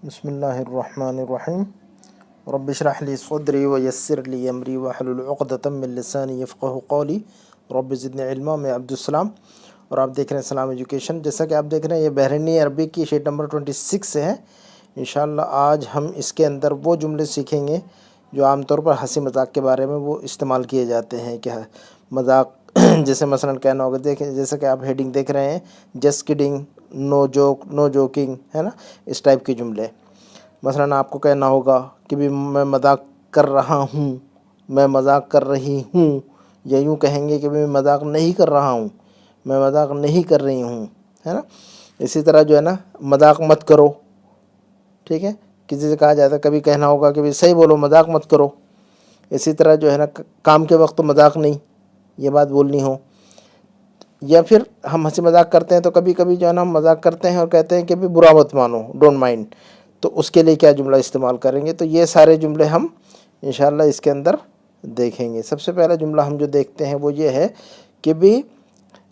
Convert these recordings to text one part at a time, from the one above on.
بسم اللہ الرحمن الرحیم رب اشرح لی صدری ویسر لی امری واحلل عقدۃ من لسانی یفقہوا قولی رب زدنی علما۔ میں عبدالسلام اور آپ دیکھ رہے ہیں سلام ایجوکیشن۔ جیسا کہ آپ دیکھ رہے ہیں یہ بحرینی عربی کی شیٹ نمبر 26 سے ہے۔ انشاءاللہ آج ہم اس کے اندر وہ جملے سیکھیں گے جو عام طور پر ہنسی مذاق کے بارے میں وہ استعمال کیے جاتے ہیں کہ مذاق جیسے مثلا کہنا ہوگا، دیکھیں جیسا کہ آپ ہیڈنگ دیکھ رہے ہیں، جسٹ کڈنگ، نو جوک، نو جوکنگ، ہے نا، اس ٹائپ کے جملے۔ مثلا آپ کو کہنا ہوگا کہ بھی میں مذاق کر رہا ہوں، میں مذاق کر رہی ہوں، یا یوں کہیں گے کہ میں مذاق نہیں کر رہا ہوں، میں مذاق نہیں کر رہی ہوں، ہے نا۔ اسی طرح جو ہے نا مذاق مت کرو، ٹھیک ہے، کسی سے کہا جاتا ہے، کبھی کہنا ہوگا کہ بھی صحیح بولو، مذاق مت کرو۔ اسی طرح جو ہے نا کام کے وقت مذاق نہیں، یہ بات بولنی ہو۔ یا پھر ہم ہنسی مذاق کرتے ہیں تو کبھی کبھی جو ہے نا ہم مذاق کرتے ہیں اور کہتے ہیں کہ بھی برا مت مانو، ڈونٹ مائنڈ، تو اس کے لیے کیا جملہ استعمال کریں گے؟ تو یہ سارے جملے ہم انشاءاللہ اس کے اندر دیکھیں گے۔ سب سے پہلا جملہ ہم جو دیکھتے ہیں وہ یہ ہے کہ بھی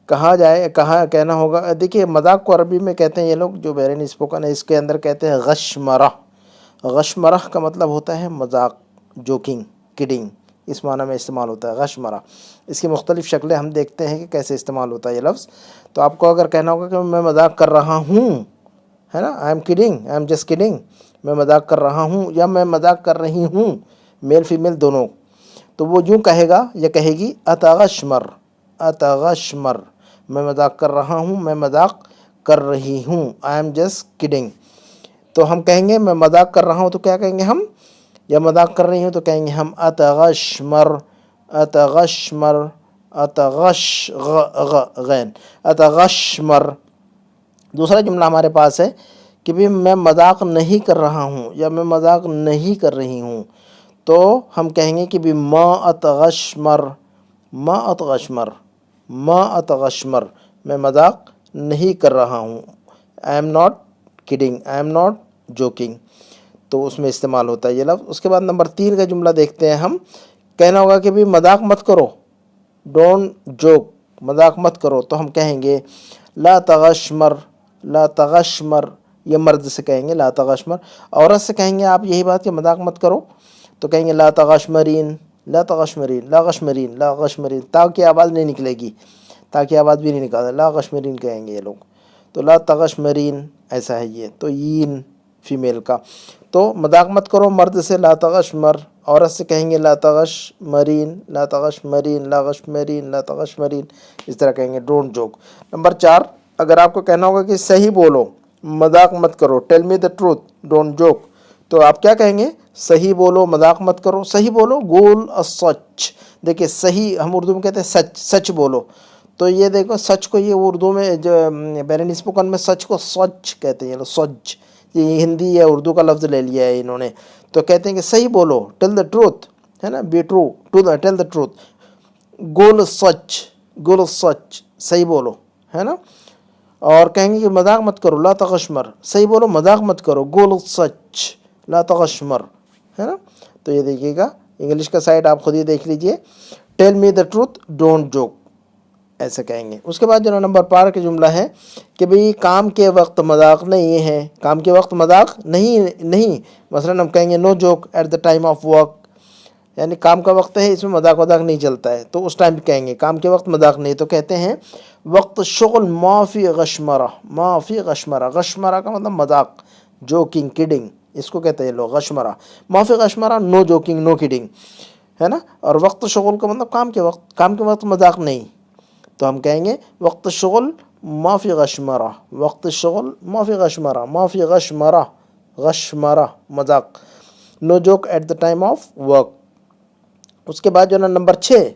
کہنا ہوگا، دیکھیے مذاق کو عربی میں کہتے ہیں یہ لوگ جو بحرینی اسپوکن ہے اس کے اندر کہتے ہیں غشمرہ۔ غشمرہ کا مطلب ہوتا ہے مذاق، جوکنگ، کڈنگ، اس معنی میں استعمال ہوتا ہے غشمرہ۔ اس کی مختلف شکلیں ہم دیکھتے ہیں کہ کیسے استعمال ہوتا ہے یہ لفظ۔ تو آپ کو اگر کہنا ہوگا کہ میں مذاق کر رہا ہوں، ہے نا، آئی ایم جسٹ کڈنگ، میں مذاق کر رہا ہوں یا میں مذاق کر رہی ہوں، میل فیمیل دونوں، تو وہ یوں کہے گا یا کہے گی اتغشمر، اتغشمر، میں مذاق کر رہا ہوں، میں مذاق کر رہی ہوں، آئی ایم جسٹ کڈنگ۔ تو ہم کہیں گے میں مذاق کر رہا ہوں تو کیا کہیں گے ہم، یا مذاق کر رہی ہوں تو کہیں گے ہم اتغشمر، اتغشمر، غین، اتغشمر۔ دوسرا جملہ ہمارے پاس ہے کہ بھی میں مذاق نہیں کر رہا ہوں یا میں مذاق نہیں کر رہی ہوں، تو ہم کہیں گے کہ بھی ما اتغشمر، ما اتغشمر، ما اتغشمر، میں مذاق نہیں کر رہا ہوں، I am not kidding, I am not joking, تو اس میں استعمال ہوتا ہے یہ لفظ۔ اس کے بعد نمبر 3 کا جملہ دیکھتے ہیں ہم۔ کہنا ہوگا کہ بھی مذاق مت کرو، ڈونٹ جوک، مذاق مت کرو، تو ہم کہیں گے لا تغشمر، لا تغشمر، یہ مرد سے کہیں گے لا تغشمر۔ عورت سے کہیں گے آپ یہی بات کہ مذاق مت کرو، تو کہیں گے لا تغشمرین، لا تغشمرین، لا غشمرین، لا غشمرین، تا کی آواز نہیں نکلے گی، تا کی آواز بھی نہیں نکالتا، لا غشمرین کہیں گے یہ لوگ، تو لا تغشمرین ایسا ہے یہ، تو یین فیمیل کا۔ تو مذاق مت کرو مرد سے لا تغشمر، عورت سے کہیں گے لا تغشمرین، لا تغشمرین، لا غشمرین، لا تغشمرین، اس طرح کہیں گے ڈونٹ جوک۔ نمبر 4، اگر آپ کو کہنا ہوگا کہ صحیح بولو، مذاق مت کرو، tell me the truth, don't joke, تو آپ کیا کہیں گے؟ صحیح بولو، مذاق مت کرو، صحیح بولو، گول السچ۔ دیکھیں صحیح ہم اردو میں کہتے ہیں سچ، سچ بولو، تو یہ دیکھو سچ کو یہ اردو میں جو بحرینی اسپوکن میں سچ کو سچ کہتے ہیں، یہ لوگ سچ، یہ ہندی یا اردو کا لفظ لے لیا ہے انہوں نے، تو کہتے ہیں کہ صحیح بولو، ٹیل دا ٹروتھ، ہے نا، be true, tell the truth, گول سچ، گول سچ، صحیح بولو، ہے نا۔ اور کہیں گے کہ مذاق مت کرو، لا تغشمر، صحیح بولو، مذاق مت کرو، گول سچ، لا تغشمر، ہے نا۔ تو یہ دیکھیے گا انگلش کا سائٹ آپ خود ہی دیکھ لیجئے، tell me the truth, don't joke, ایسے کہیں گے۔ اس کے بعد جو نمبر 5 کا جملہ ہے کہ بھئی کام کے وقت مذاق نہیں ہے، کام کے وقت مذاق نہیں، مثلا ہم کہیں گے no joke at the time of work, یعنی کام کا وقت ہے، اس میں مذاق نہیں چلتا ہے، تو اس ٹائم کہیں گے کام کے وقت مذاق نہیں، تو کہتے ہیں وقت شغل ما فی غشمرہ، ما فی غشمرہ، غشمرہ کا مطلب مذاق، جوکنگ، کڈنگ، اس کو کہتے ہیں لوگ غشمرہ، ما فی غشمرہ، نو جوکنگ، نو کڈنگ، ہے نا۔ اور وقت شغل کا مطلب کام کے وقت مذاق نہیں، تو ہم کہیں گے وقت شغل ما فی غشمرہ، وقت شغل ما فی غشمرہ، ما فی غشمرہ، غشمرہ مذاق، no joke at the time of work. اس کے بعد جو نا نمبر 6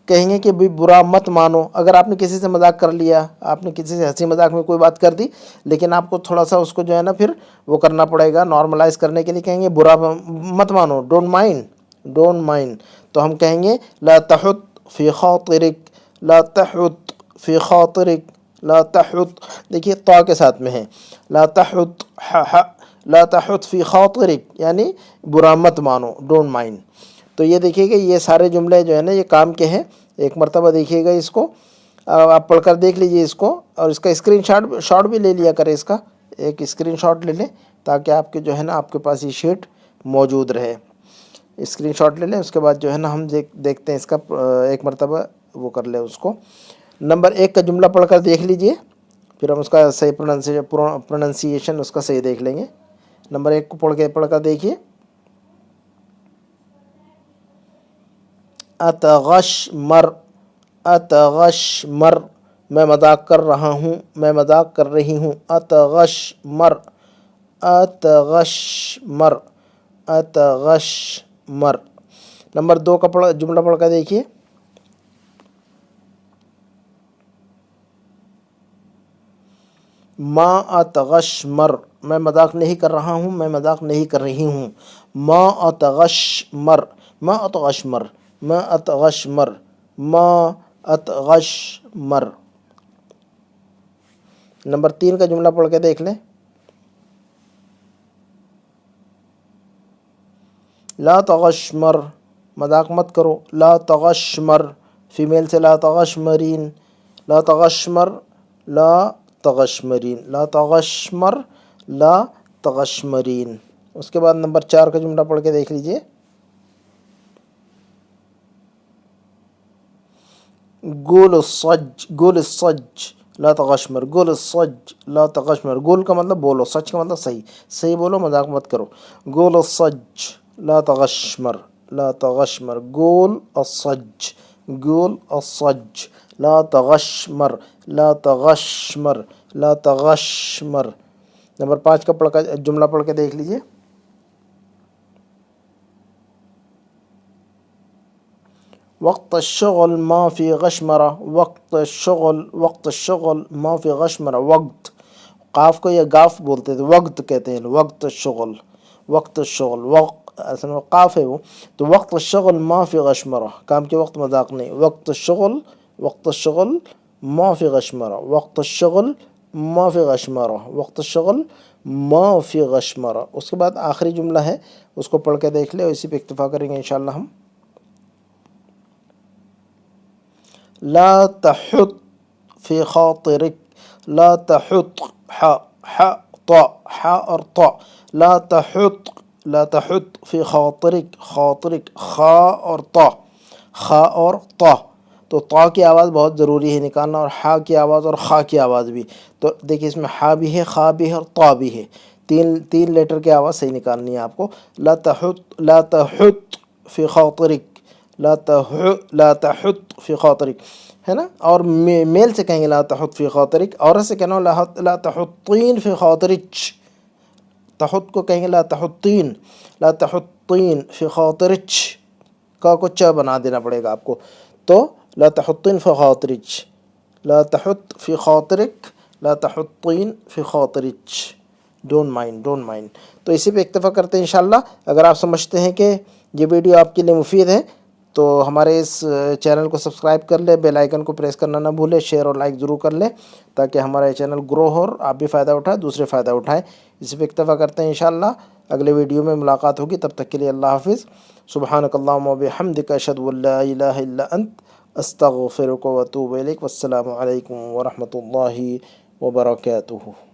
کہیں گے کہ بھی برا مت مانو۔ اگر آپ نے کسی سے مذاق کر لیا، آپ نے کسی سے ہنسی مذاق میں کوئی بات کر دی، لیکن آپ کو تھوڑا سا اس کو جو ہے نا پھر وہ کرنا پڑے گا، نارملائز کرنے کے لیے کہیں گے برا مت مانو، ڈونٹ مائنڈ، ڈونٹ مائنڈ، تو ہم کہیں گے لا تحط فی خاطرک، لا تحط فی خاطرک، لا تحط، دیکھیے طا کے ساتھ میں ہے، لا تحط، لا تحط فی خاطرک، یعنی برا مت مانو، ڈونٹ مائنڈ۔ تو یہ دیکھیے گا یہ سارے جملے جو ہے نا یہ کام کے ہیں، ایک مرتبہ دیکھیے گا اس کو، آپ پڑھ کر دیکھ لیجئے اس کو، اور اس کا اسکرین شاٹ بھی لے لیا کرے اس کا، ایک اسکرین شاٹ لے لیں تاکہ آپ کے جو ہے نا آپ کے پاس یہ شیٹ موجود رہے. اسکرین شاٹ لے لیں. اس کے بعد جو ہے نا ہم دیکھتے ہیں اس کا ایک مرتبہ وہ کر لیں اس کو. نمبر 1 کا جملہ پڑھ کر دیکھ لیجئے، پھر ہم اس کا صحیح پروننسیشن اس کا صحیح دیکھ لیں گے. نمبر 1 کو پڑھ کر دیکھیے. اتغشمر، اتغشمر، میں مذاق کر رہا ہوں، میں مذاق کر رہی ہوں. اتغشمر، اتغشمر، اتغشمر. نمبر 2 کا جملہ پڑھ کر دیکھیے. ما اتغشمر، میں مذاق نہیں کر رہا ہوں، میں مذاق نہیں کر رہی ہوں. ما اتغشمر، ما اتغشمر، ما اتغشمر، ما اتغشمر. نمبر 3 کا جملہ پڑھ کے دیکھ لیں. لا تغشمر، مذاق مت کرو. لا تغشمر، فیمیل سے لا تغشمرین. لا تغشمر، لا تغشمرین، لا تغشمر، لا تغشمرین. اس کے بعد نمبر 4 کا جملہ پڑھ کے دیکھ لیجئے. گول الصج، گول الصج، لا تغشمر. گول الصج، لا تغشمر. گول کا مطلب بولو، سچ کا مطلب صحیح، صحیح بولو، مذاق مت کرو. گول الصج، لا تغشمر، لا تغشمر. گول الصج، گول الصج، لا تغشمر، لا تغشمر، لا تغشمر. نمبر 5 کا جملہ پڑھ کے دیکھ لیجئے. وقت الشغل ما فی غشمرہ، وقت الشغل، وقت الشغل ما فی غشمرہ. وقت، قاف کو یا گاف بولتے تھے، وقت کہتے ہیں. وقت الشغل، وقت الشغل، وقت اصل میں قاف ہے وہ، تو وقت الشغل ما فی غشمرہ، کام کے وقت مذاق نہیں. وقت الشغل، وقت الشغل ما فی غشمرہ، وقت الشغل ما فی غشمرہ، وقت الشغل ما فی غشمرہ. اس کے بعد آخری جملہ ہے، اس کو پڑھ کے دیکھ لیں اور اسی پہ اکتفا کریں گے انشاءاللہ ہم. لا تحط فی خاطرک، لا تحط، طا، اور طا. لا تحط، لا تحط فی خاطرک، خاطرک، خا اور طا، خا اور طا. تو طا کی آواز بہت ضروری ہے نکالنا، اور حا کی آواز اور خا کی آواز بھی. تو دیکھیں اس میں حا بھی ہے، خا بھی ہے اور طا بھی ہے. تین لیٹر کی آواز صحیح نکالنی ہے آپ کو. لا تحط، لا تحط فی خاطرک، لا تحط فی خاطرک، ہے نا. اور میل سے کہیں گے لا تحط فی خاطرک. عورت سے کہنا لا تحطین فی خاطرک. تحط کو کہیں گے لا تحطین، لا تحطین فی خاطرک، کا کو چ بنا دینا پڑے گا آپ کو. تو لا تحطین فی خاطرک، لا تحط فی خاطرک، لا تحطین فی خاطرک. Don't mind, don't mind. تو اسی پہ اکتفا کرتے ہیں انشاءاللہ. اگر آپ سمجھتے ہیں کہ یہ ویڈیو آپ کے لیے مفید ہے تو ہمارے اس چینل کو سبسکرائب کر لیں، بیل آئیکن کو پریس کرنا نہ بھولیں، شیئر اور لائک ضرور کر لیں تاکہ ہمارا یہ چینل گرو ہو اور آپ بھی فائدہ اٹھائیں، دوسرے فائدہ اٹھائیں. اسی پہ اکتفا کرتے ہیں انشاءاللہ. اگلے ویڈیو میں ملاقات ہوگی، تب تک کے لیے اللہ حافظ. سبحانک اللہم و بحمدک، اشہد ان لا الہ الا انت، استغفرک و اتوب الیک. والسلام علیکم ورحمۃ اللہ وبرکاتہ.